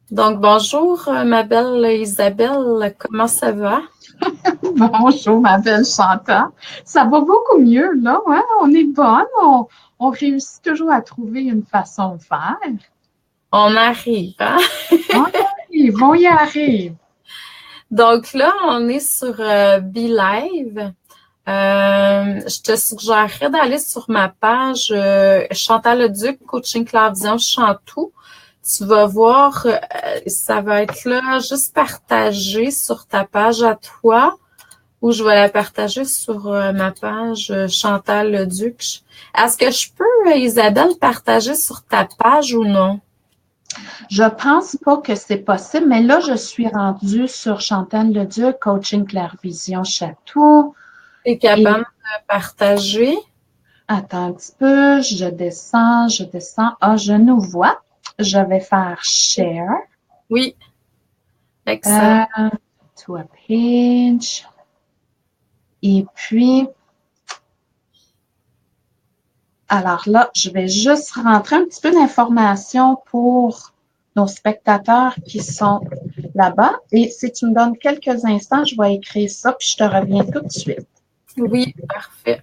Donc, bonjour, ma belle Isabelle, comment ça va? Bonjour, ma belle Chantal. Ça va beaucoup mieux, là. Hein? On est bonne. On réussit toujours à trouver une façon de faire. On arrive, hein? On y arrive. Donc là, on est sur Be Live. Je te suggérerais d'aller sur ma page Chantal Leduc, Coaching Clavision Chantou. Tu vas voir, ça va être là, juste partagé sur ta page à toi, ou je vais la partager sur ma page Chantal Leduc. Est-ce que je peux, Isabelle, partager sur ta page ou non? Je pense pas que c'est possible, mais là, je suis rendue sur Chantal Leduc, Coaching Clairvision Chatou. Tu es Et capable de partager? attends un petit peu, je descends. Ah, je nous vois. Je vais faire Share Oui, excellent. euh, to a page. Et puis, alors là, je vais juste rentrer un petit peu d'informations pour nos spectateurs qui sont là-bas. Et si tu me donnes quelques instants, je vais écrire ça, puis je te reviens tout de suite. Oui, parfait.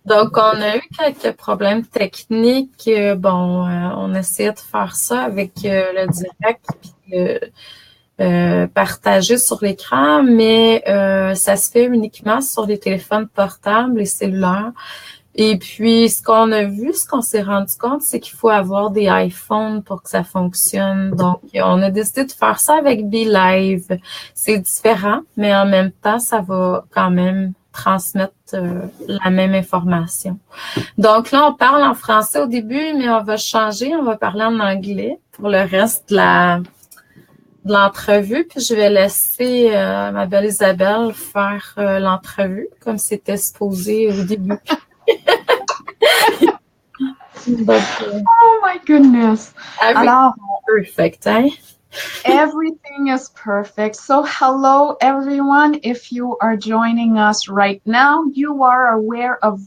Donc, on a eu quelques problèmes techniques. On essayait de faire ça avec le direct puis le partager sur l'écran, mais ça se fait uniquement sur les téléphones portables et cellulaires. Et puis, ce qu'on a vu, ce qu'on s'est rendu compte, c'est qu'il faut avoir des iPhones pour que ça fonctionne. Donc, on a décidé de faire ça avec BeLive. C'est différent, mais en même temps, ça va quand même transmettre la même information. Donc là, on parle en français au début, mais on va changer, on va parler en anglais pour le reste de l'entrevue. Puis je vais laisser ma belle Isabelle faire l'entrevue comme c'était supposé au début. Donc, Oh my goodness. everything Alors, perfect, hein? everything is perfect. So, hello, everyone. If you are joining us right now, you are aware of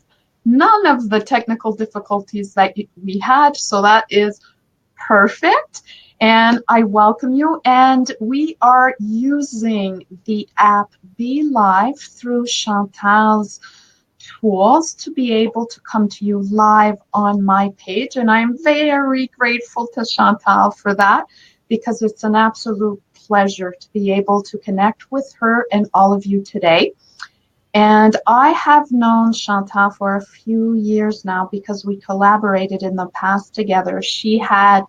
none of the technical difficulties that we had. So, that is perfect. And I welcome you. And we are using the app Be Live through Chantal's tools to be able to come to you live on my page. And I'm very grateful to Chantal for that because it's an absolute pleasure to be able to connect with her and all of you today. And I have known Chantal for a few years now because we collaborated in the past together. She had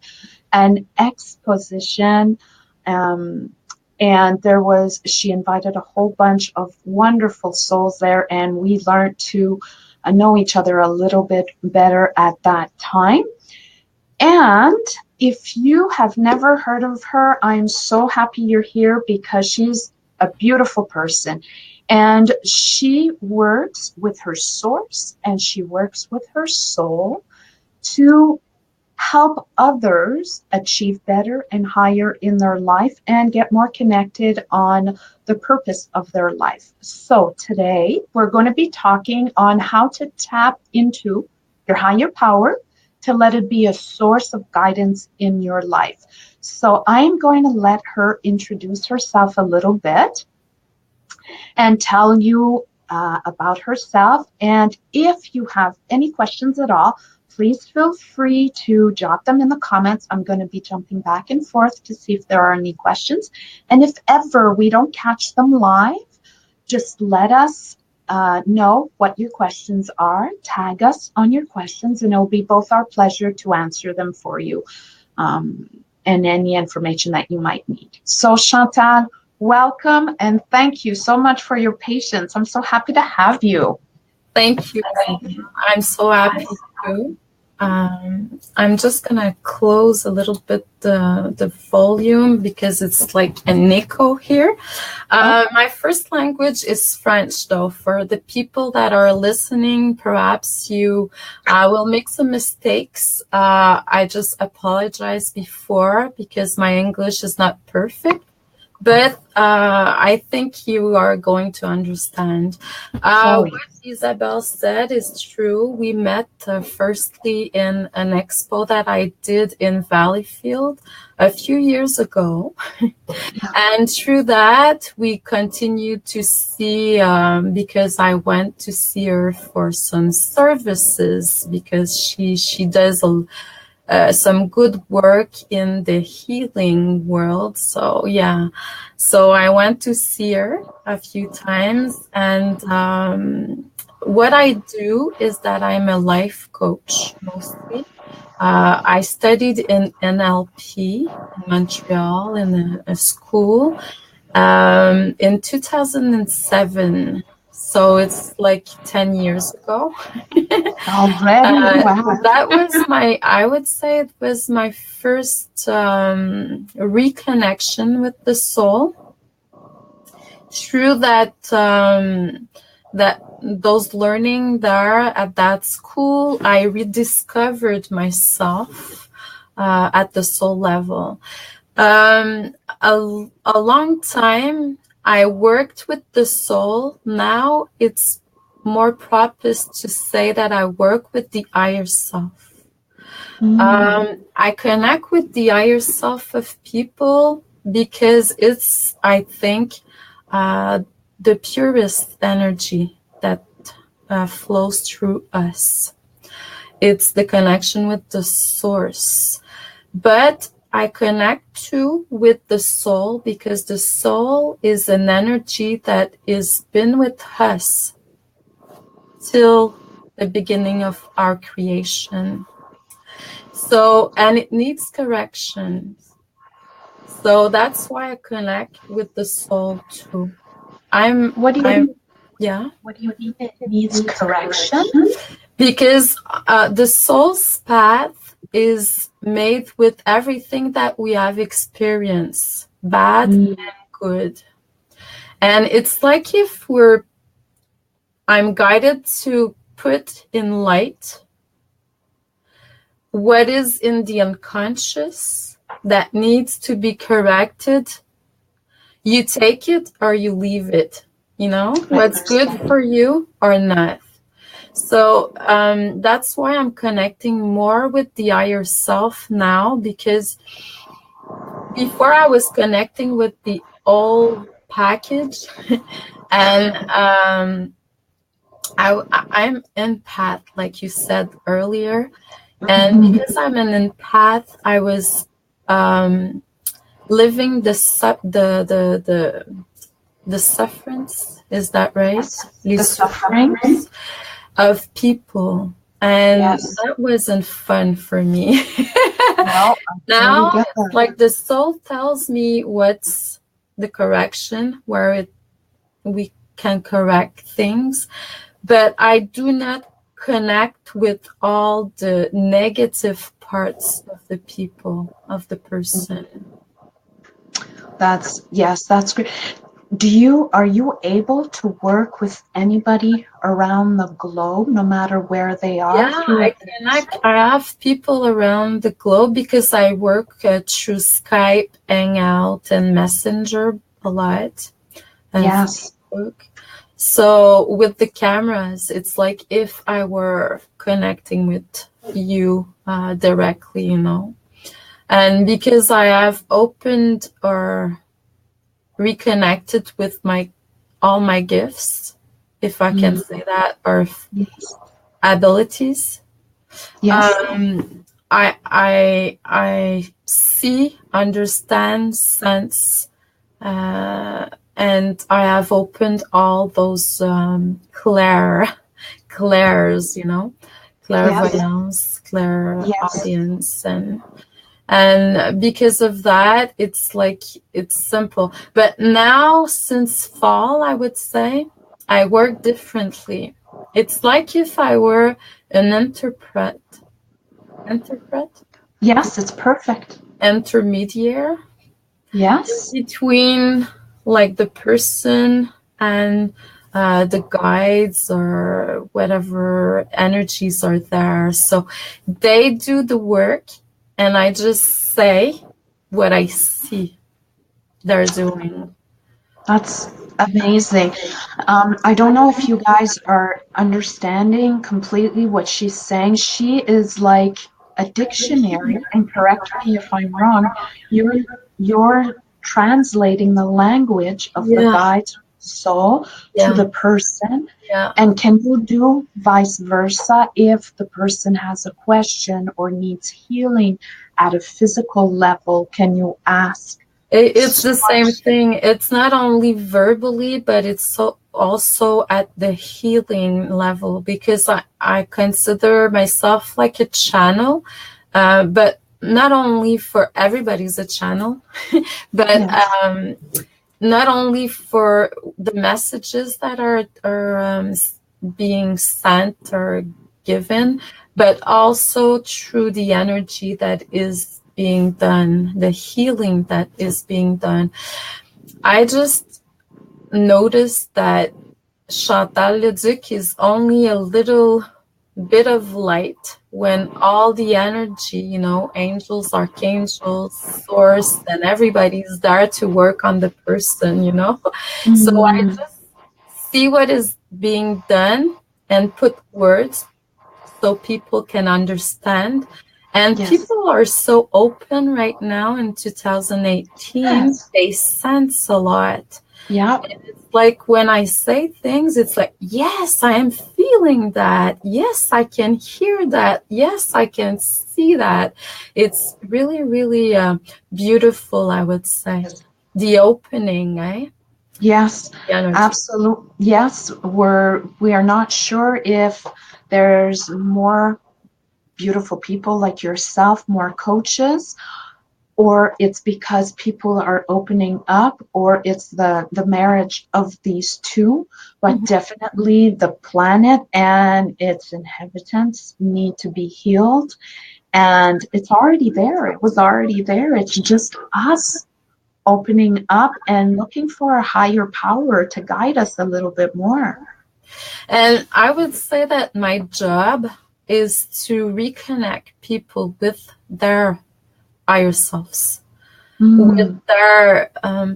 an exposition and she invited a whole bunch of wonderful souls there, and we learned to know each other a little bit better at that time. And if you have never heard of her, I'm so happy you're here because she's a beautiful person. And she works with her source and she works with her soul to help others achieve better and higher in their life and get more connected on the purpose of their life. So today we're going to be talking on how to tap into your higher power to let it be a source of guidance in your life. So I'm going to let her introduce herself a little bit and tell you about herself. And if you have any questions at all, please feel free to jot them in the comments. I'm going to be jumping back and forth to see if there are any questions. And if ever we don't catch them live, just let us know what your questions are. Tag us on your questions, and it'll be both our pleasure to answer them for you and any information that you might need. So, Chantal, welcome and thank you so much for your patience. I'm so happy to have you. Thank you. I'm so happy too. I'm just gonna close a little bit the volume because it's like an echo here. My first language is French, though. For the people that are listening, perhaps you will make some mistakes. I just apologize before because my English is not perfect. But I think you are going to understand. What Isabelle said is true. We met firstly in an expo that I did in Valleyfield a few years ago. And through that, we continued to see, because I went to see her for some services, because she does some good work in the healing world. So yeah, so I went to see her a few times, and what I do is that I'm a life coach mostly. I studied in NLP in Montreal in a school in 2007. So it's like 10 years ago. Already? Wow. That was I would say it was my first reconnection with the soul. Through those learning there at that school, I rediscovered myself at the soul level. A long time I worked with the soul. Now it's more proper to say that I work with the higher self. I connect with the higher self of people because it's, I think, the purest energy that flows through us. It's the connection with the source. But I connect too with the soul because the soul is an energy that has been with us till the beginning of our creation. So, and it needs correction. So that's why I connect with the soul too. What do you mean it needs correction? Because the soul's path is made with everything that we have experienced, bad and good. And it's like if I'm guided to put in light what is in the unconscious that needs to be corrected. You take it or you leave it, what's good for you or not. So that's why I'm connecting more with the higher self now, because before I was connecting with the old package and I'm empath, like you said earlier. And because I'm an empath, I was living the sufferance, is that right? Yes, the suffering of people. And that wasn't fun for me. Now, like the soul tells me what's the correction, where we can correct things, but I do not connect with all the negative parts of the people, of the person. That's great. Are you able to work with anybody around the globe, no matter where they are? Yeah, I connect. I have people around the globe because I work through Skype, Hangout, and Messenger a lot. And Facebook. So with the cameras, it's like if I were connecting with you directly, And because I have opened or reconnected with all my gifts, if I can say that, or abilities. I see, understand, sense, and I have opened all those clairs, clairvoyance, clairaudience, and because of that, it's like, it's simple. But now, since fall, I would say, I work differently. It's like if I were an interpret? Yes, it's perfect. Intermediary? Yes. Between like the person and the guides or whatever energies are there. So they do the work and I just say what I see. they're doing. That's amazing. I don't know if you guys are understanding completely what she's saying. She is like a dictionary, and correct me if I'm wrong. You're translating the language of the Yeah, guide's soul to yeah, the person. yeah. And can you do vice versa if the person has a question or needs healing at a physical level? Can you ask? It's the same thing. It's not only verbally, but it's also at the healing level, because I consider myself like a channel, but not only for everybody's a channel, but Yes. not only for the messages that are being sent or given, but also through the energy that is being done, the healing that is being done. I just noticed that Chantal Leduc is only a little bit of light when all the energy, angels, archangels, source, and everybody's there to work on the person. So I Mm, just see what is being done and put words so people can understand. And yes. people are so open right now in 2018. Yes. They sense a lot. Yeah. It's like when I say things, it's like, yes, I am feeling that. Yes, I can hear that. Yes, I can see that. It's really, really beautiful, I would say. The opening, eh? Yes. The energy. Absolutely. Yes. We are not sure if there's more beautiful people like yourself, more coaches, or it's because people are opening up, or it's the marriage of these two. But Mhm. definitely the planet and its inhabitants need to be healed. And it's already there. It was already there. It's just us opening up and looking for a higher power to guide us a little bit more. And I would say that my job is to reconnect people with their higher selves, with Mm, their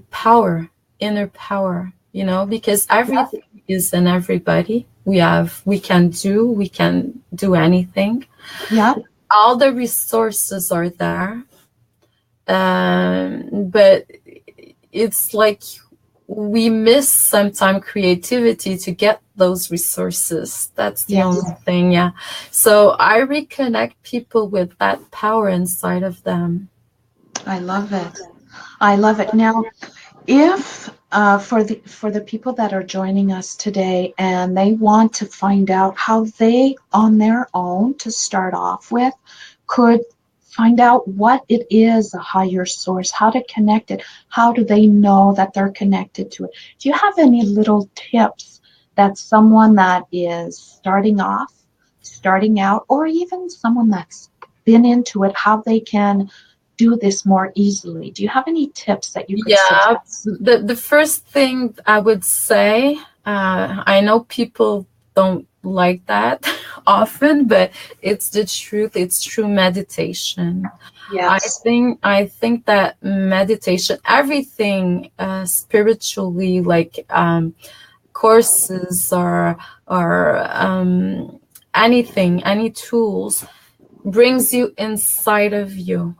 power, inner power, because yeah, everything is in everybody. We can do anything. yeah, All the resources are there. But it's like we miss sometimes creativity to get those resources. That's the yes. only thing, yeah. So I reconnect people with that power inside of them. I love it. I love it. Now, if for the people that are joining us today and they want to find out how they on their own to start off with could find out what it is, a higher source, how to connect it, how do they know that they're connected to it? Do you have any little tips that someone that is starting off, starting out, or even someone that's been into it, how they can do this more easily? Do you have any tips that you could Yeah, suggest? the first thing I would say, I know people don't like that often, but it's the truth. It's true meditation. I Yes. think I think that meditation, everything spiritually, like courses or anything, any tools, brings you inside of you.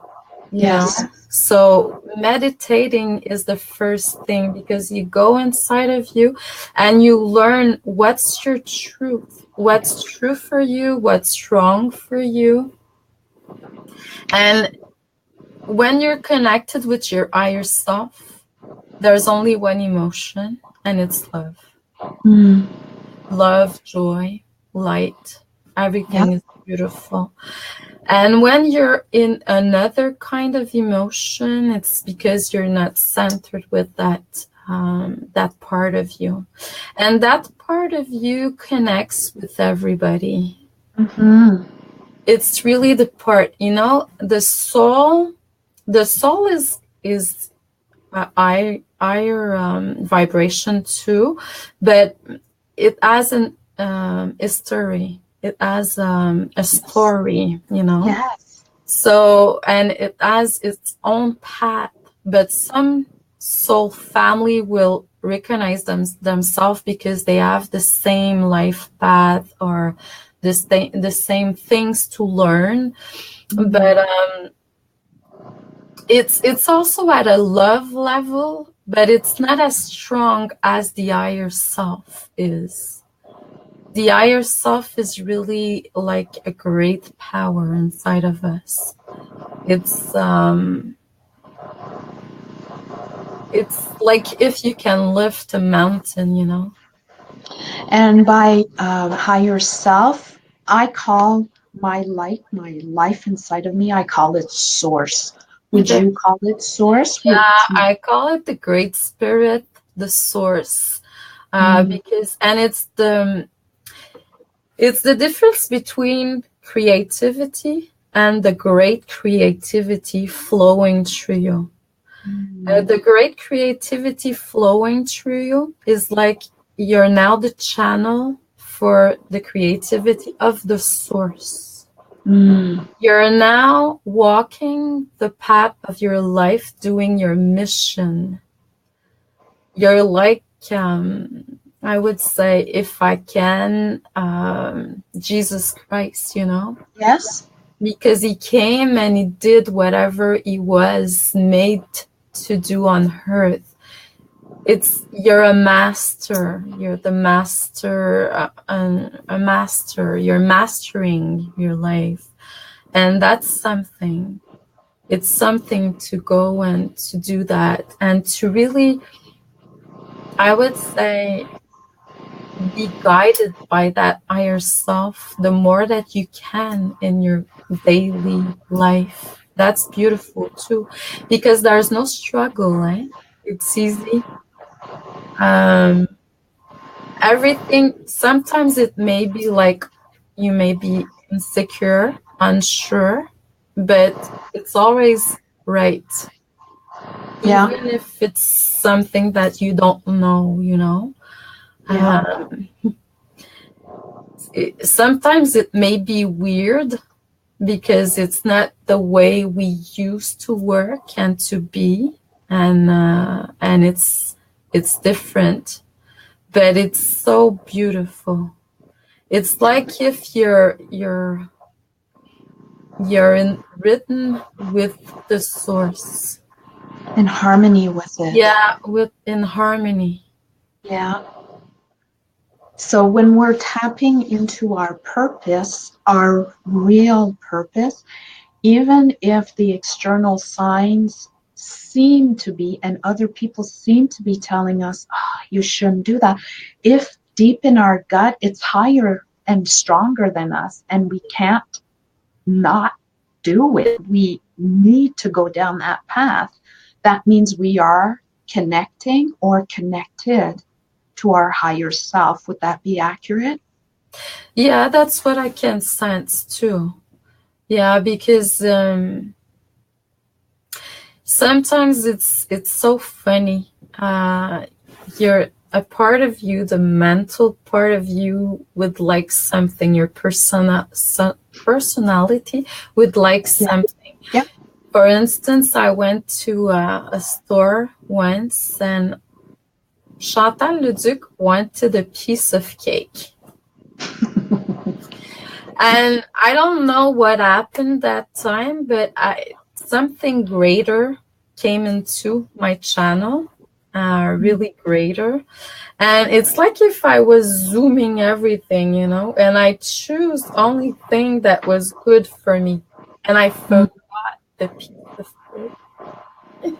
Yes. So meditating is the first thing, because you go inside of you and you learn what's your truth, what's true for you, what's wrong for you. And when you're connected with your higher self, there's only one emotion, and it's love. Mm. Love, joy, light. Yep. Everything is beautiful. And when you're in another kind of emotion, it's because you're not centered with that part of you. And that part of you connects with everybody. Mm-hmm. It's really the part, the soul is a higher vibration too, but it has an history. It has a Yes. story. Yes. So, and it has its own path, but soul family will recognize themselves because they have the same life path or the same things to learn. But it's also at a love level, but it's not as strong as the higher self is. The higher self is really like a great power inside of us. It's like if you can lift a mountain, you know. And by higher self, I call my life inside of me, I call it source. Would you call it source? Yeah, I call it the great spirit, the source, because, and it's the difference between creativity and the great creativity flowing through you. The great creativity flowing through you is like you're now the channel for the creativity of the source. You're now walking the path of your life, doing your mission. You're like, I would say, if I can, Jesus Christ, you know? Yes. Because he came and he did whatever he was made to do on earth. You're a master. You're the master, a master. You're mastering your life. And that's something. It's something to go and to do that and to really, I would say, be guided by that higher self the more that you can in your daily life. That's beautiful too, because there's no struggle, eh? It's easy. Everything, sometimes it may be like you may be insecure, unsure, but it's always right. Yeah. Even if it's something that you don't know, you know. Yeah. Sometimes it may be weird because it's not the way we used to work and to be, and it's different, but it's so beautiful. It's like if you're in rhythm with the source, In harmony with it. yeah, in harmony. Yeah. So when we're tapping into our purpose, our real purpose, even if the external signs seem to be, and other people seem to be telling us, oh, you shouldn't do that, if deep in our gut it's higher and stronger than us and we can't not do it, we need to go down that path, that means we are connecting or connected to our higher self. Would that be accurate? Yeah, that's what I can sense too. Yeah, because sometimes it's so funny. You're a part of you, the mental part of you would like something. Your personality would like something. Yeah. For instance, I went to a store once and Chantal Leduc wanted a piece of cake. And I don't know what happened that time, but something greater came into my channel, really greater. And it's like if I was zooming everything, you know, and I choose only thing that was good for me. And I forgot the piece of cake.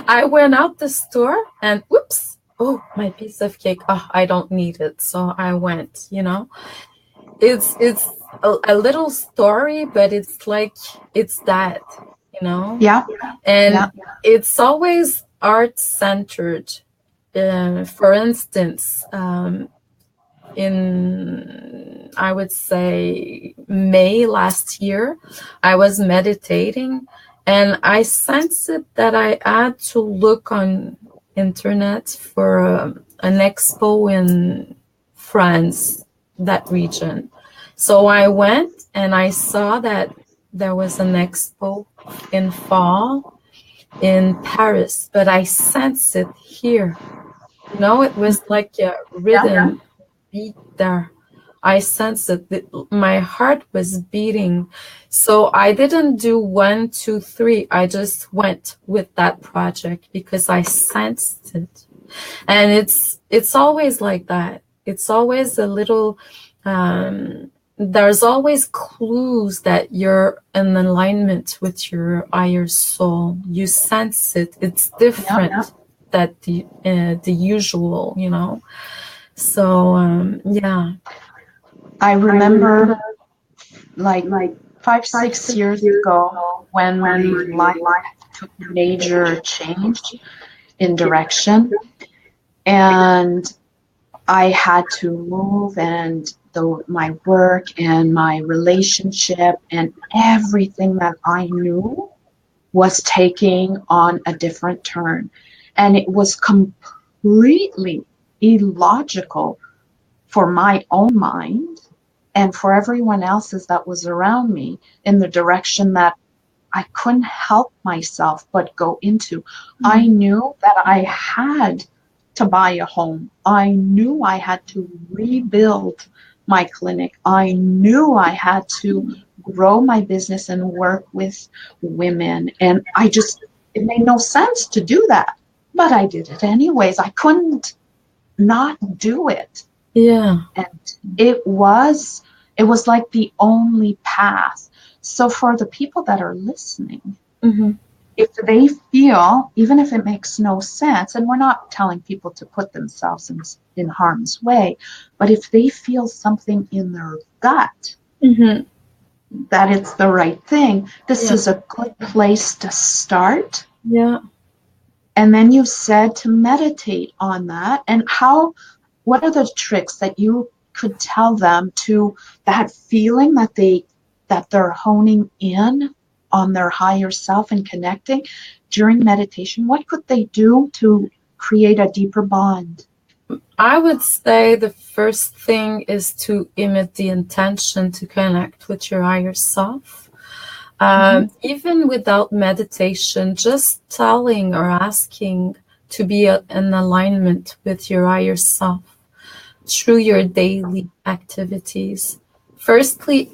I went out the store and whoops, oh, my piece of cake. Oh, I don't need it. So I went, you know. It's a little story, but it's like it's that, you know. Yeah. And it's always art centered. For instance, in I would say May last year, I was meditating and I sensed that I had to look on internet for an expo in France, that region. So I went and I saw that there was an expo in fall in Paris, but I sense it here. You know, it was like a rhythm beat there. I sensed it. My heart was beating. So I didn't do 1, 2, 3. I just went with that project because I sensed it. And it's always like that. It's always a little, there's always clues that you're in alignment with your higher soul. You sense it. It's different than the usual, you know. So yeah. I remember like 5, 6 years ago when my life took a major change in direction, and I had to move, and my work and my relationship and everything that I knew was taking on a different turn. And it was completely illogical for my own mind and for everyone else's that was around me, in the direction that I couldn't help myself but go into. I knew that I had to buy a home. I knew I had to rebuild my clinic. I knew I had to grow my business and work with women. And it made no sense to do that, but I did it anyways. I couldn't not do it. Yeah. And it was like the only path. So for the people that are listening, if they feel, even if it makes no sense, and we're not telling people to put themselves in harm's way, but if they feel something in their gut that it's the right thing, this is a good place to start. Yeah. And then you said to meditate on that. And what are the tricks that you could tell them to that feeling that they're honing in on their higher self and connecting during meditation? What could they do to create a deeper bond? I would say the first thing is to emit the intention to connect with your higher self. Even without meditation, just telling or asking to be in alignment with your higher self through your daily activities. Firstly,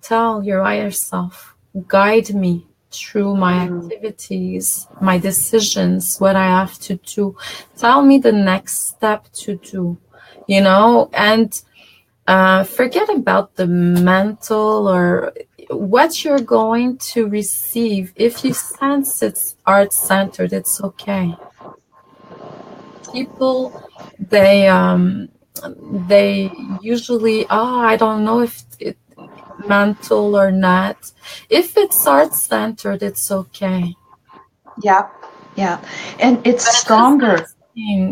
tell your higher self, guide me through my activities, my decisions, what I have to do. Tell me the next step to do, you know, and forget about the mental or what you're going to receive. If you sense it's art-centered, it's okay. People, they usually, I don't know if it's mental or not. If it's art-centered, it's okay. Yeah. And it's stronger.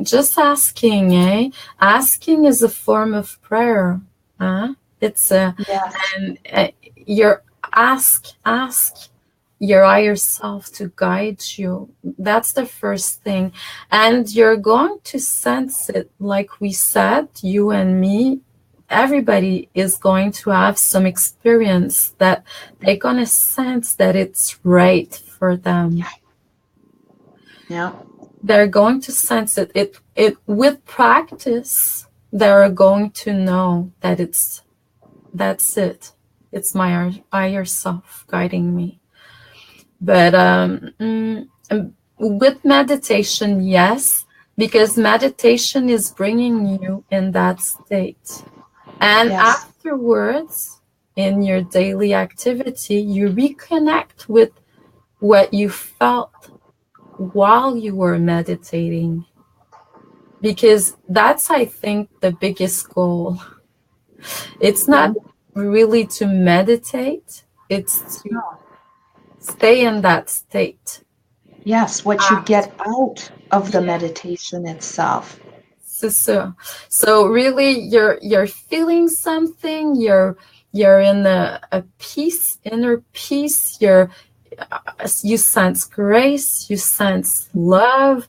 Just asking, eh? Asking is a form of prayer. It's and you're ask your higher self to guide you. That's the first thing. And you're going to sense it, like we said, you and me. Everybody is going to have some experience that they're going to sense that it's right for them. Yeah. They're going to sense it. It with practice, they're going to know that that's it. It's my higher self guiding me. But with meditation, yes, because meditation is bringing you in that state. And afterwards, in your daily activity, you reconnect with what you felt while you were meditating. Because that's, I think, the biggest goal. It's not really to meditate, it's to stay in that state. Yes, what you get out of the meditation itself. So really, you're feeling something. You're in a peace, inner peace. You sense grace. You sense love,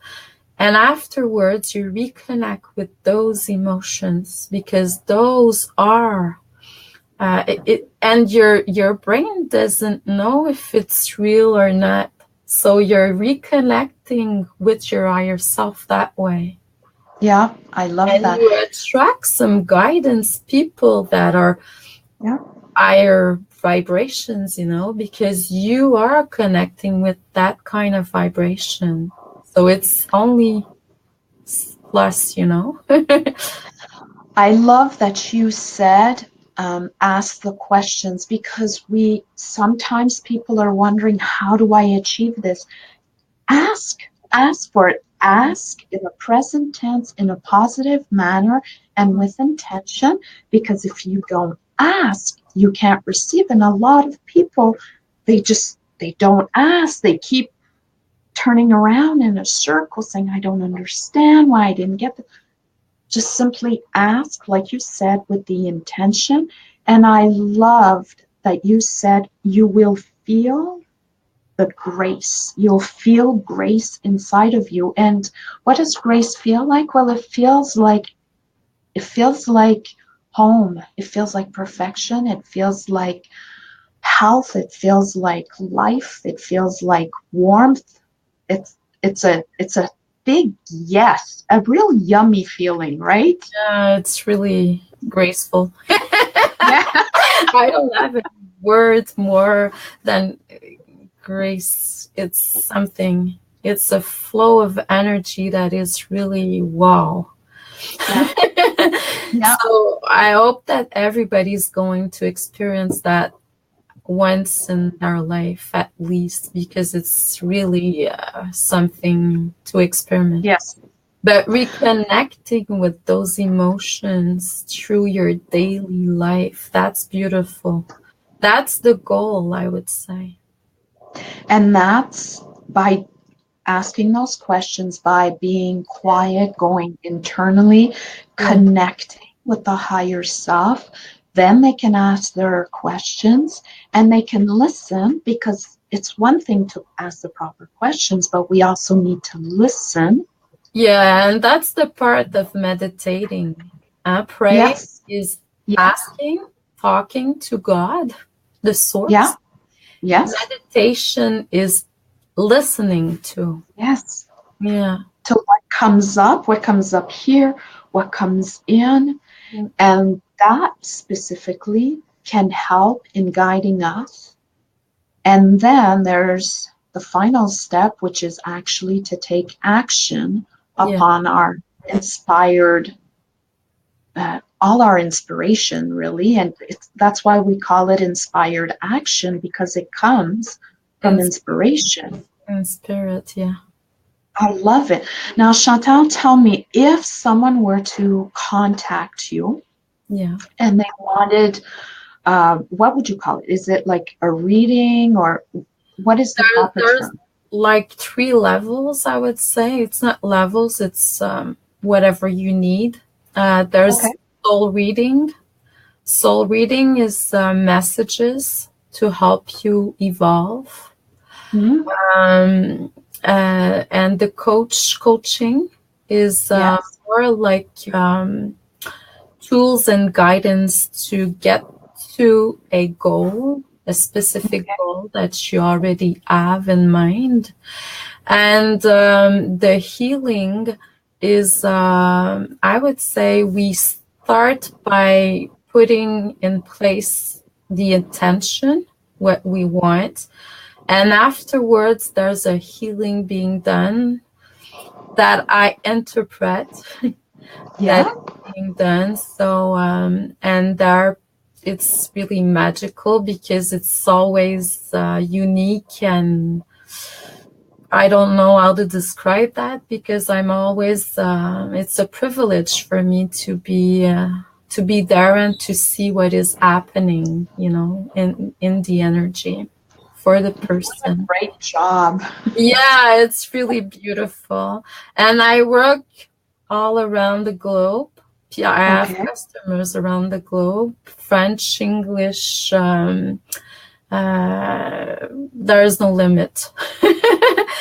and afterwards you reconnect with those emotions, because those are and your brain doesn't know if it's real or not. So you're reconnecting with your higher self that way. Yeah, I love And that. you attract some guidance people that are Yeah. higher vibrations, because you are connecting with that kind of vibration. So it's only plus, I love that you said ask the questions, because sometimes people are wondering, how do I achieve this? Ask for it. Ask in the present tense in a positive manner and with intention, because if you don't ask, you can't receive. And a lot of people, they don't ask. They keep turning around in a circle saying, I don't understand why I didn't get this. Just simply ask, like you said, with the intention. And I loved that you said you will feel the grace. You'll feel grace inside of you. And what does grace feel like? Well, it feels like home. It feels like perfection. It feels like health. It feels like life. It feels like warmth. It's a big yes, a real yummy feeling, right? Yeah, it's really graceful. Yeah. I don't have a word more than grace. It's a flow of energy that is really wow. Yeah. Yeah. So I hope that everybody's going to experience that once in their life at least, because it's really something to experiment. Yes. But reconnecting with those emotions through your daily life, that's beautiful. That's the goal, I would say. And that's by asking those questions, by being quiet, going internally, connecting with the higher self. Then they can ask their questions and they can listen, because it's one thing to ask the proper questions, but we also need to listen. Yeah, and that's the part of meditating. Pray Yes. is Yes. asking, talking to God, the source. Yeah. Yes. Meditation is listening to. Yes. Yeah. To what comes up here, what comes in. Yeah. And that specifically can help in guiding us. And then there's the final step, which is actually to take action upon our inspired, all our inspiration, really. And that's why we call it inspired action, because it comes from inspiration. In spirit, yeah. I love it. Now, Chantal, tell me, if someone were to contact you, and they wanted, what would you call it? Is it like a reading, or what is the proper term? Like 3 levels, I would say. It's not levels, it's whatever you need. There's soul reading. Soul reading is messages to help you evolve. Mm-hmm. And the coaching is more like tools and guidance to get to a goal, a specific goal that you already have in mind. And the healing is, I would say, we start by putting in place the intention, what we want. And afterwards, there's a healing being done that I interpret that is being done. So, and there, it's really magical because it's always unique, and I don't know how to describe that, because I'm always, it's a privilege for me to be there and to see what is happening, in the energy for the person. Great job. Yeah, it's really beautiful. And I work all around the globe. Yeah, I have customers around the globe, French, English. There is no limit.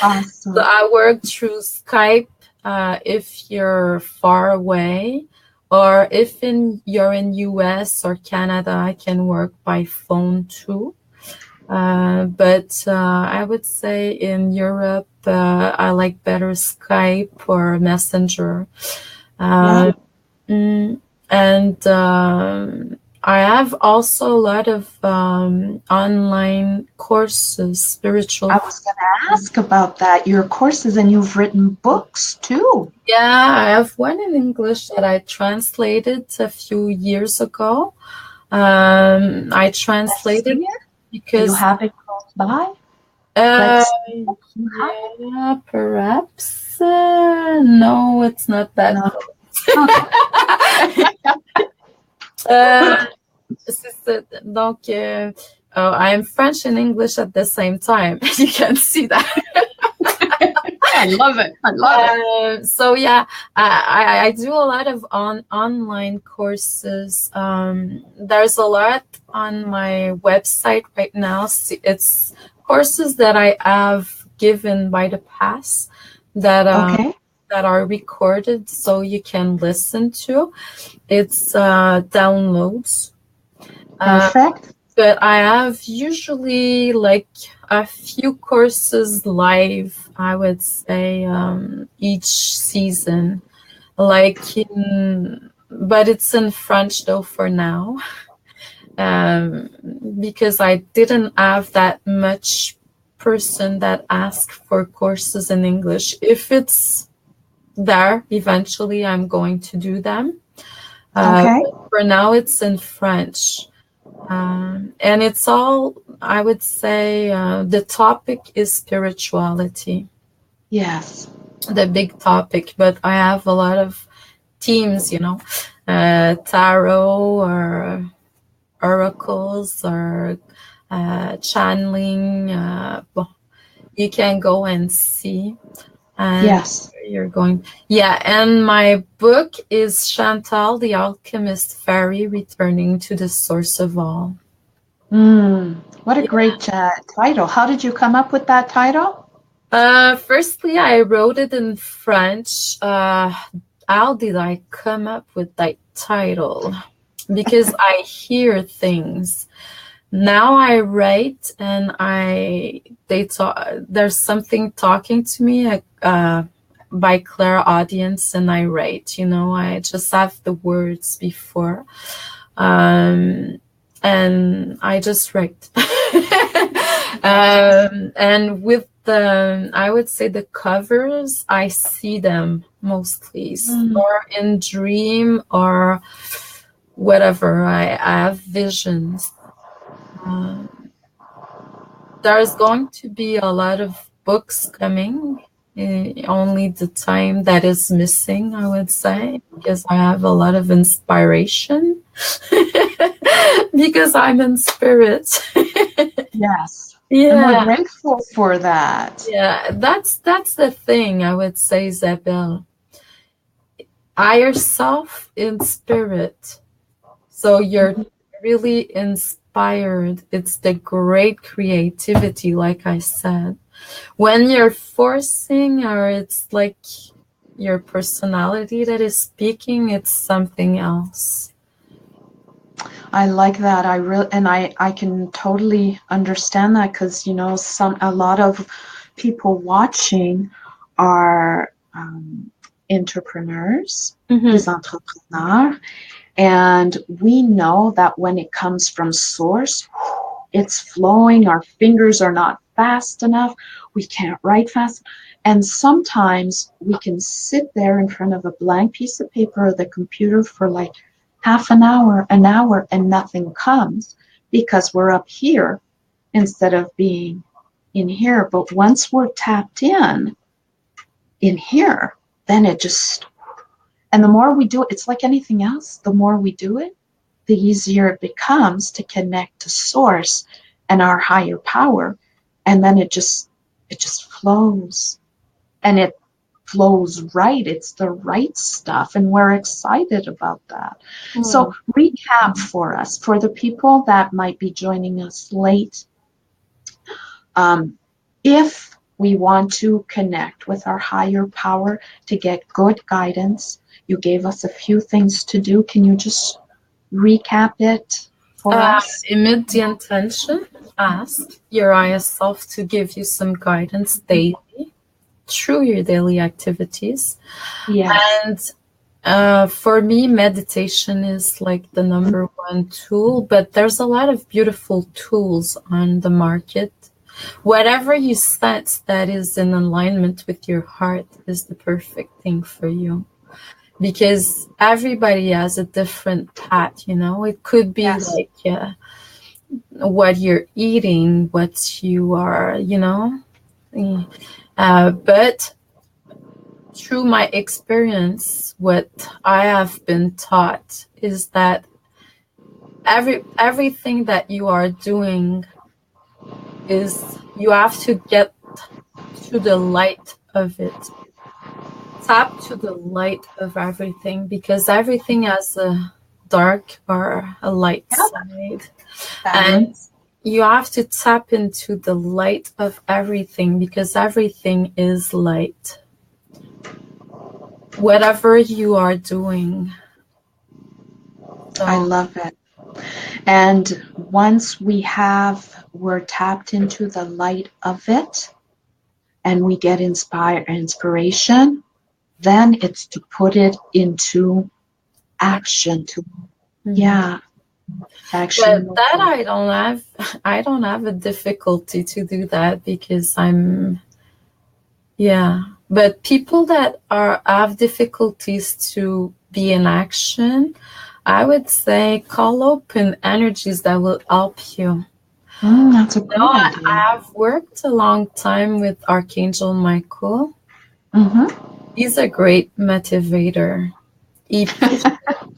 Awesome. So I work through Skype if you're far away, or if you're in US or Canada, I can work by phone too. But I would say in Europe, I like better Skype or Messenger. Yeah. Mm, and I have also a lot of online courses, spiritual. I was going to ask about that. Your courses, and you've written books too. Yeah, I have one in English that I translated a few years ago. I Let's see translated it. Do you because have it close by? uh, Let's see if you have it. yeah, perhaps no, it's not that No. close. Okay. Euh, donc, I am French and English at the same time. You can see that. I love it. I love it. So yeah, I do a lot of online courses. There's a lot on my website right now. It's courses that I have given by the past that Okay. that are recorded, so you can listen to. It's downloads. Perfect. But I have usually like a few courses live, I would say, each season. But it's in French though for now, um, because I didn't have that much person that ask for courses in English. If it's there, eventually I'm going to do them. Okay. But for now, it's in French. And it's all, I would say, the topic is spirituality, Yes. the big topic. But I have a lot of themes, tarot or oracles or channeling. Well, you can go and see. And Yes. you're going, yeah. And my book is Chantal, the Alchemist Fairy, Returning to the Source of All. What a great title. How did you come up with that title? Firstly, I wrote it in French. How did I come up with that title? Because I hear things. Now I write and there's something talking to me by clairaudience and I write, I just have the words before. And I just write. And with I would say the covers, I see them mostly, or in dream or whatever. I have visions. There's going to be a lot of books coming. Only the time that is missing, I would say, because I have a lot of inspiration. Because I'm in spirit. Yes. Yeah. And we're grateful for that. Yeah, that's the thing, I would say, Isabelle. Higher self in spirit. So you're really inspired. It's the great creativity, like I said. When you're forcing, or it's like your personality that is speaking, it's something else. I like that. I can totally understand that because a lot of people watching are entrepreneurs, des entrepreneurs, and we know that when it comes from source, it's flowing. Our fingers are not fast enough. We can't write fast. And sometimes we can sit there in front of a blank piece of paper or the computer for like half an hour, and nothing comes because we're up here instead of being in here. But once we're tapped in here, then it just, and the more we do it, it's like anything else. The more we do it, the easier it becomes to connect to source and our higher power. And then it just flows, and it flows right. It's the right stuff, and we're excited about that. So recap for us, for the people that might be joining us late. If we want to connect with our higher power to get good guidance, you gave us a few things to do. Can you just recap it? for us? Emit the intention. Ask your higher self to give you some guidance daily through your daily activities. Yes. And for me, meditation is like the number one tool, but there's a lot of beautiful tools on the market. Whatever you sense that is in alignment with your heart is the perfect thing for you. Because everybody has a different path, you know. It could be like what you're eating, what you are, you know. But through my experience, what I have been taught is that everything that you are doing is you have to get to the light of it. Tap to the light of everything, because everything has a dark or a light side. And you have to tap into the light of everything, because everything is light. Whatever you are doing. I love it. And once we're tapped into the light of it and we get inspiration, then it's to put it into action, action. But that I don't have a difficulty to do that, because but people that have difficulties to be in action, I would say call open energies that will help you. That's a good idea. I've worked a long time with Archangel Michael. He's a great motivator. He pushes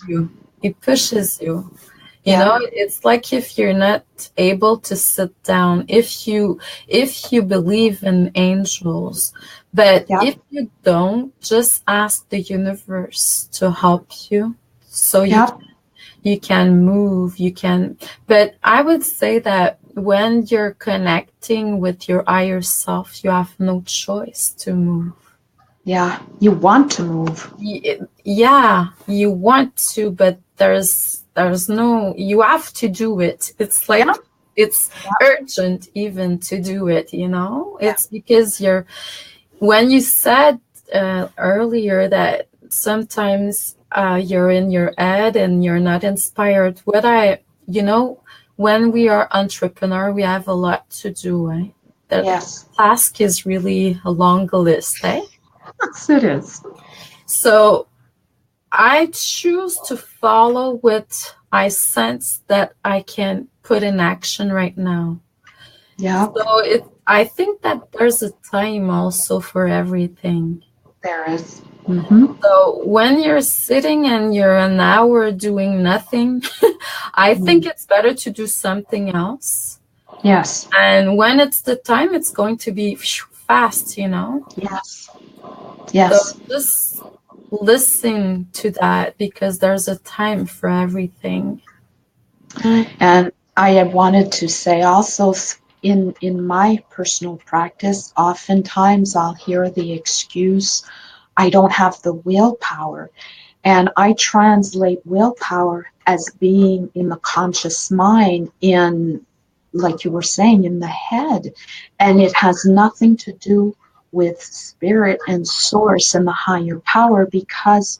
you. He pushes you. You know, it's like if you're not able to sit down, if you believe in angels, but if you don't, just ask the universe to help you, so you can move, but I would say that when you're connecting with your higher self, you have no choice to move. Yeah, you want to move. Yeah, you want to, but there's no, you have to do it. It's like it's urgent even to do it, you know. It's because when you said earlier that sometimes you're in your head and you're not inspired, when we are entrepreneur, we have a lot to do, eh? The task is really a long list, eh? Yes, it is. So I choose to follow what I sense that I can put in action right now. Yeah. So I think that there's a time also for everything. There is. So when you're sitting and you're an hour doing nothing, I think it's better to do something else. Yes. And when it's the time, it's going to be fast, you know? Yes. Yes. So just listen to that, because there's a time for everything. And I wanted to say also, in my personal practice, oftentimes I'll hear the excuse, I don't have the willpower. And I translate willpower as being in the conscious mind, in, like you were saying, in the head. And it has nothing to do with spirit and source and the higher power, because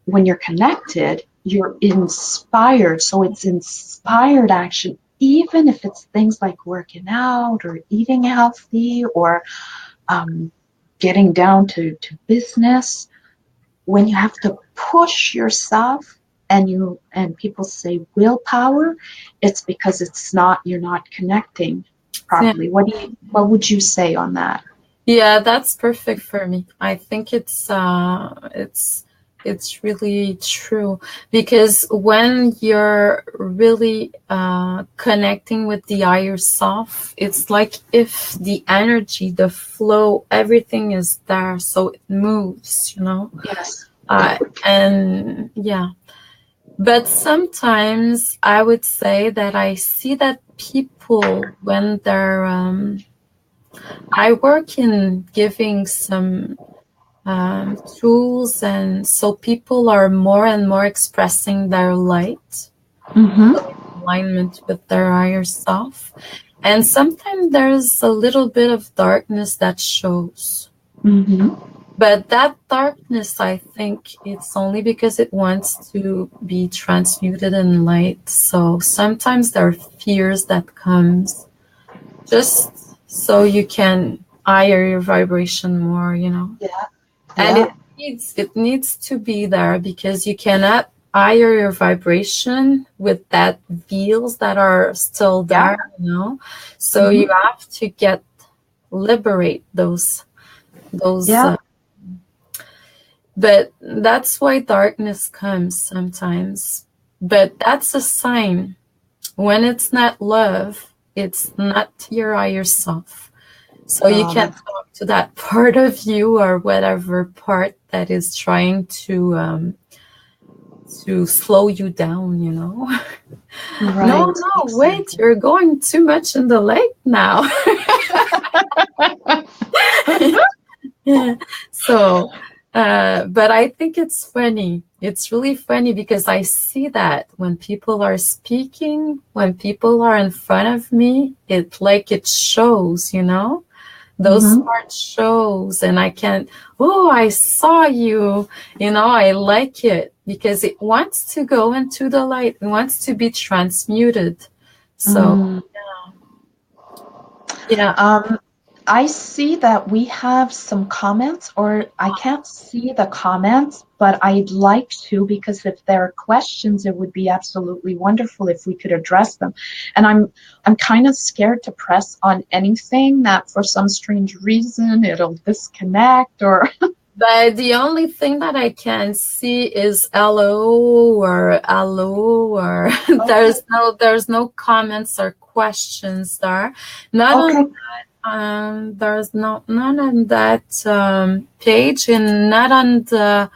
when you're connected, you're inspired. So it's inspired action, even if it's things like working out or eating healthy or getting down to business. When you have to push yourself and people say willpower, it's because you're not connecting properly. What would you say on that? Yeah, that's perfect for me. I think it's really true, because when you're really connecting with the higher self, it's like if the energy, the flow, everything is there, so it moves, you know. Yes. And yeah, but sometimes I would say that I see that people, when they're I work in giving some tools, and so people are more and more expressing their light. Mm-hmm. alignment with their higher self. And sometimes there's a little bit of darkness that shows. Mm-hmm. But that darkness, I think it's only because it wants to be transmuted in light. So sometimes there are fears that comes just so you can higher your vibration more, you know. Yeah. And Yeah. it needs to be there because you cannot higher your vibration with that veils that are still Yeah. there, you know. So you have to liberate those Yeah. but that's why darkness comes sometimes. But that's a sign. When it's not love, it's not your higher self. So you Oh, can that's talk to that part of you or whatever part that is trying to slow you down, you know. No, right. no, wait, Exactly. you're going too much in the lake now. Yeah. So, but I think it's funny. It's really funny because I see that when people are speaking, when people are in front of me, it shows, you know, those Mm-hmm. parts shows, and I can, oh, I saw you, you know, I like it because it wants to go into the light. It wants to be transmuted. So, Mm. yeah. I see that we have some comments, or I can't see the comments, but I'd like to, because if there are questions, it would be absolutely wonderful if we could address them. And I'm kind of scared to press on anything that for some strange reason it'll disconnect or But the only thing that I can see is hello or okay. there's no comments or questions there. Not Okay. on there's none on that page and not on the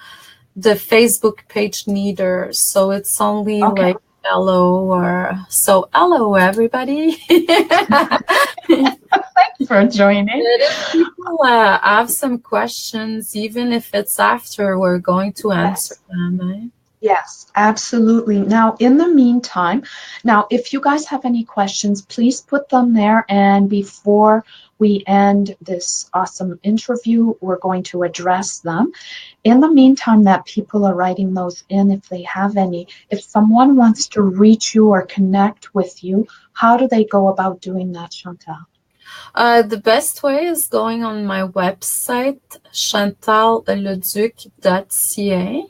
Facebook page neither. So it's only Okay. like hello or so hello everybody. Thanks for joining. But if people have some questions, even if it's after, we're going to answer Yes. them. Eh? Yes, absolutely. Now, in the meantime, now, if you guys have any questions, please put them there. And before we end this awesome interview, we're going to address them. In the meantime, that people are writing those in, if they have any, if someone wants to reach you or connect with you, how do they go about doing that, Chantal? The best way is going on my website, chantalleduc.ca.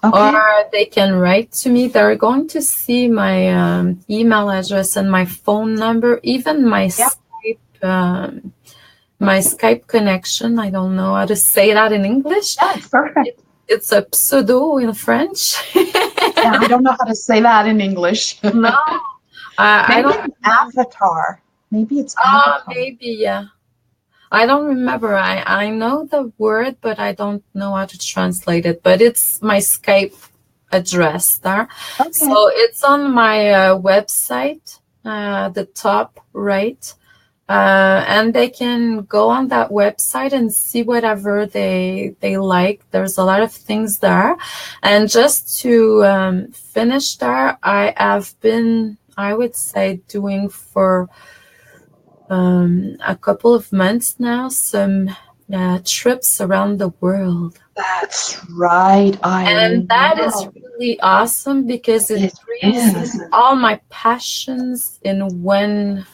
Or Okay. they can write to me. They're going to see my email address and my phone number, even Yep. My Skype connection. I don't know how to say that in English. Yeah, it's perfect. It's a pseudo in French. Yeah, I don't know how to say that in English. No, I Maybe don't it's remember. avatar. Maybe it's avatar. Maybe, yeah. I don't remember. I know the word, but I don't know how to translate it. But it's my Skype address there. Okay. So it's on my website, the top right. And they can go on that website and see whatever they like. There's a lot of things there. And just to finish there, I have been, I would say, doing for a couple of months now some trips around the world. That's right. I And that is know. really awesome because it It brings is. all my passions in one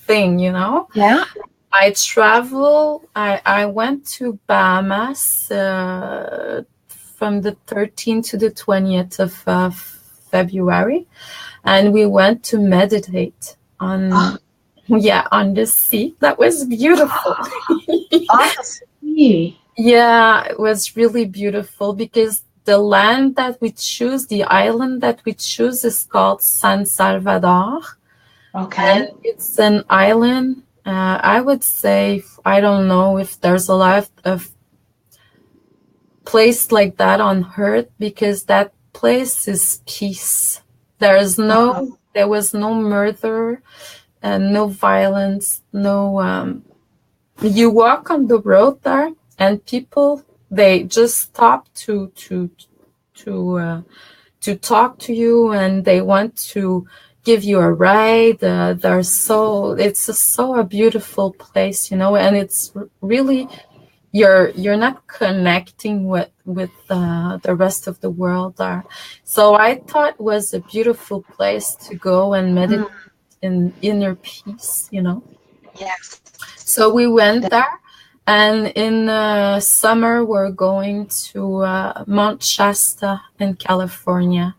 thing, you know. Yeah. I travel. I went to Bahamas from the 13th to the 20th of February, and we went to meditate Oh, on the sea. That was beautiful. honestly. Yeah, it was really beautiful because the land that we choose, the island that we choose is called San Salvador. Okay. And it's an island. I would say, I don't know if there's a lot of place like that on earth because that place is peace. Oh, There was no murder and no violence, no, you walk on the road there and people, they just stop to talk to you, and they want to give you a ride. It's so a beautiful place, and it's really you're not connecting with the rest of the world there. So I thought it was a beautiful place to go and meditate in inner peace. Yes. So we went there, and in summer we're going to Mount Shasta in California,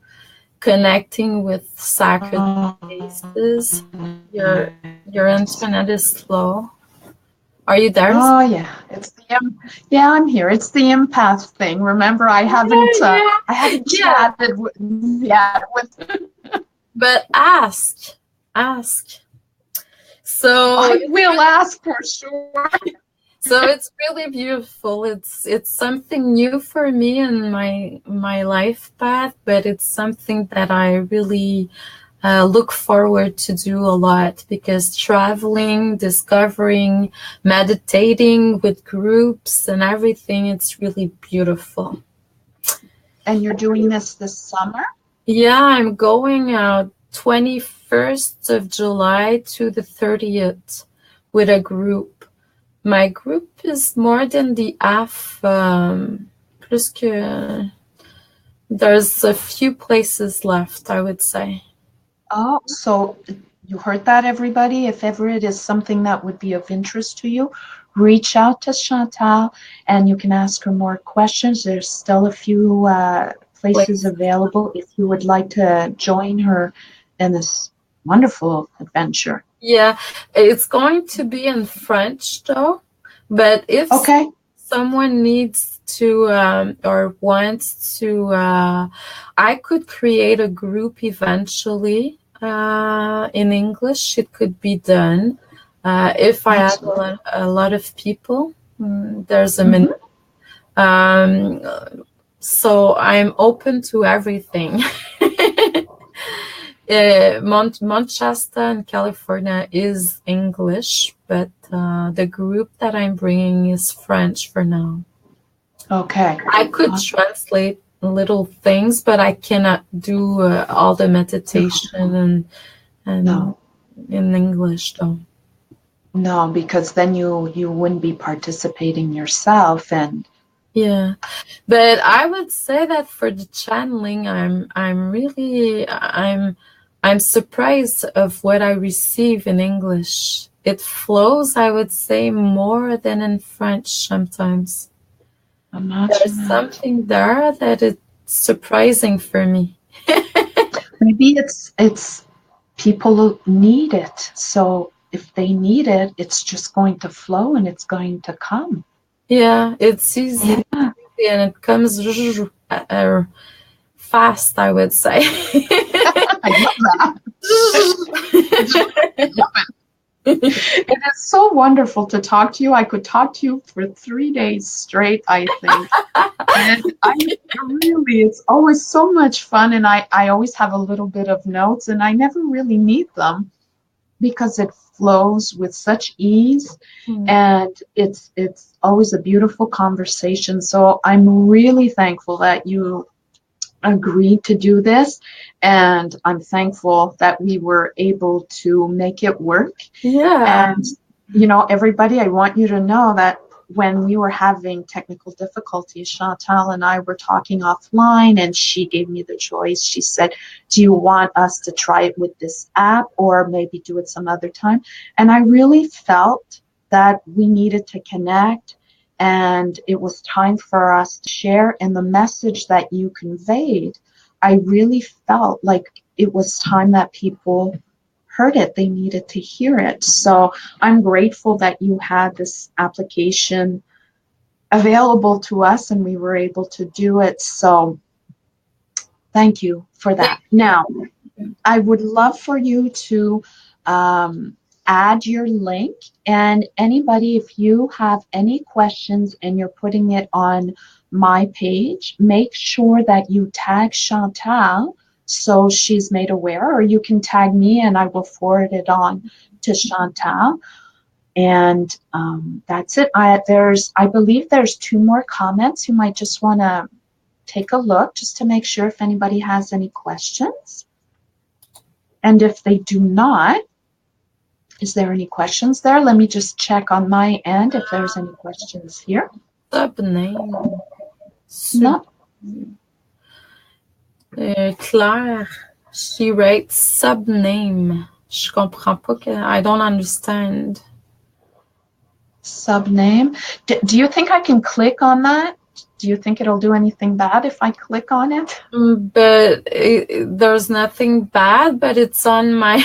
connecting with sacred places. Your internet is slow. Are you there? Oh yeah, yeah, I'm here. It's the empath thing. Remember, I haven't chatted yet with. But ask. So I will ask for sure. So it's really beautiful. It's something new for me in my life path, but it's something that I really look forward to do a lot, because traveling, discovering, meditating with groups and everything, it's really beautiful. And you're doing this summer? Yeah, I'm going out 21st of July to the 30th with a group. My group is more than the half, plus que there's a few places left, I would say. Oh, so you heard that, everybody? If ever it is something that would be of interest to you, reach out to Chantal and you can ask her more questions. There's still a few places available if you would like to join her in this wonderful adventure. Yeah, it's going to be in French though, but if someone needs to or wants to, I could create a group eventually in English. It could be done if I have a lot of people. There's a minute. So I'm open to everything. Mount Shasta in California is English, but the group that I'm bringing is French for now. Okay. I could translate little things, but I cannot do all the meditation and in English though. No, because then you wouldn't be participating yourself. And yeah, but I would say that for the channeling, I'm surprised of what I receive in English. It flows, I would say, more than in French sometimes. There's something there that is surprising for me. Maybe it's people need it. So if they need it, it's just going to flow and it's going to come. Yeah, it's easy. Yeah. And it comes fast, I would say. I love that. It is so wonderful to talk to you. I could talk to you for 3 days straight, I think. And it's always so much fun. And I always have a little bit of notes, and I never really need them because it flows with such ease. And it's always a beautiful conversation. So I'm really thankful that you agreed to do this, and I'm thankful that we were able to make it work. Yeah. And everybody, I want you to know that when we were having technical difficulties, Chantal and I were talking offline, and she gave me the choice. She said, do you want us to try it with this app or maybe do it some other time? And I really felt that we needed to connect, and it was time for us to share. And the message that you conveyed, I really felt like it was time that people heard it. They needed to hear it. So I'm grateful that you had this application available to us and we were able to do it. So thank you for that. Now, I would love for you to add your link, and anybody, if you have any questions and you're putting it on my page, make sure that you tag Chantal so she's made aware, or you can tag me and I will forward it on to Chantal. And that's it. I believe there's 2 more comments. You might just want to take a look just to make sure if anybody has any questions. And if they do not, is there any questions there? Let me just check on my end if there's any questions here. Subname. No. Claire, she writes subname. Je comprends pas que... I don't understand. Subname. Do you think I can click on that? Do you think it'll do anything bad if I click on it? But there's nothing bad, but it's on my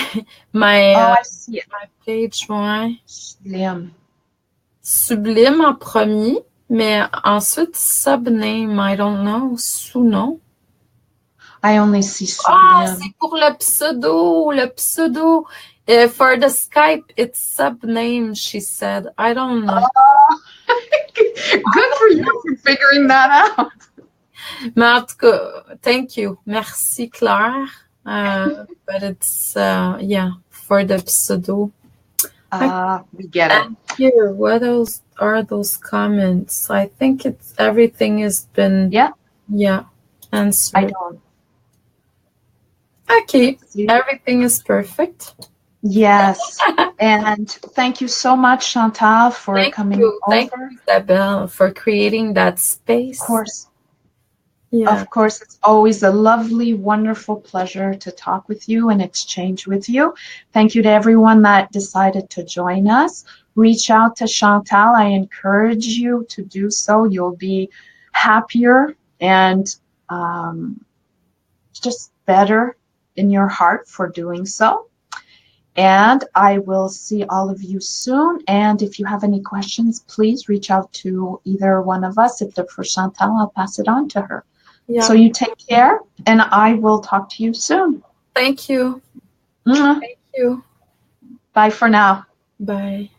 I see it. my page, ouais. Sublime. Sublime en premier, mais ensuite subname, I don't know, sous-nom. I only see sublime. Ah, c'est pour le pseudo. For the Skype, it's subname, she said. I don't know. Good for you for figuring that out. Mais en tout cas, thank you. Merci, Claire. But it's, yeah, for the pseudo. We get it. And here, what else are those comments? I think everything has been, answered. I don't. Okay, everything is perfect. Yes, and thank you so much, Chantal, for coming over. Thank you, Isabelle, for creating that space. Of course. Yeah. Of course, it's always a lovely, wonderful pleasure to talk with you and exchange with you. Thank you to everyone that decided to join us. Reach out to Chantal. I encourage you to do so. You'll be happier and just better in your heart for doing so. And I will see all of you soon. And if you have any questions, please reach out to either one of us. If they're for Chantal, I'll pass it on to her. Yeah. So you take care, and I will talk to you soon. Thank you. Thank you. Bye for now. Bye.